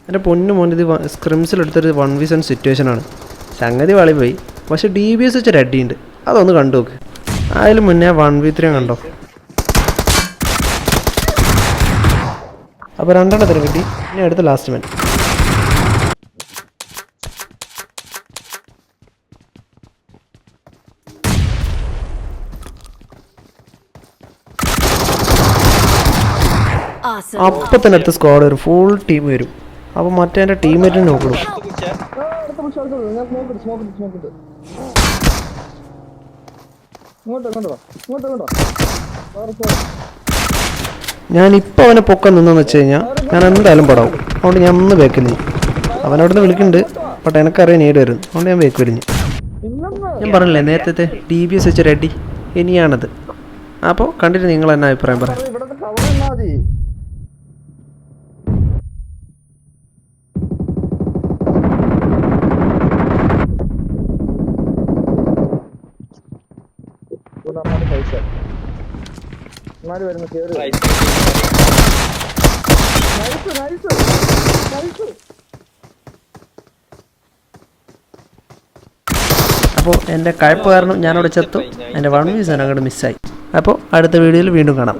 എൻ്റെ പൊന്നു മോൻ ഇത് സ്ക്രിംസിലെടുത്തൊരു 1v1 സിറ്റുവേഷനാണ്. സംഗതി വളി പോയി. പക്ഷേ DBS വെച്ചൊരു അടിയുണ്ട്, അതൊന്ന് കണ്ടു നോക്ക്. അതിന് മുന്നേ 1v3 കണ്ടോ. അപ്പോൾ 2 കിട്ടി. ഇനി അടുത്ത ലാസ്റ്റ് മാൻ. അപ്പം തന്നെ അടുത്ത സ്ക്വാഡ് വരും, ഫുൾ ടീം വരും. അപ്പോൾ മറ്റേ എൻ്റെ ടീമേറ്റിനെ നോക്കണം. ഞാനിപ്പോൾ അവനെ പൊക്കം നിന്നെന്ന് വെച്ച് കഴിഞ്ഞാൽ ഞാൻ എന്തായാലും പടാവും. അതുകൊണ്ട് ഞാൻ ഒന്ന് ബേക്കിൽ അവനവിടെ നിന്ന് വിളിക്കുന്നുണ്ട്. ബട്ട് എനിക്കറിയാൻ നേടി വരും, അതുകൊണ്ട് ഞാൻ ബേക്ക് വരിഞ്ഞു. ഞാൻ പറഞ്ഞില്ലേ നേരത്തെ DBS വെച്ചൊരു അടി, ഇനിയാണത്. അപ്പോൾ കണ്ടിട്ട് നിങ്ങൾ എന്നാ അഭിപ്രായം പറയാം. അപ്പോൾ എൻ്റെ കഴപ്പ് കാരണം ഞാനവിടെ ചെത്തു. എൻ്റെ 1v1 അങ്ങോട്ട് മിസ്സായി. അപ്പോൾ അടുത്ത വീഡിയോയിൽ വീണ്ടും കാണാം.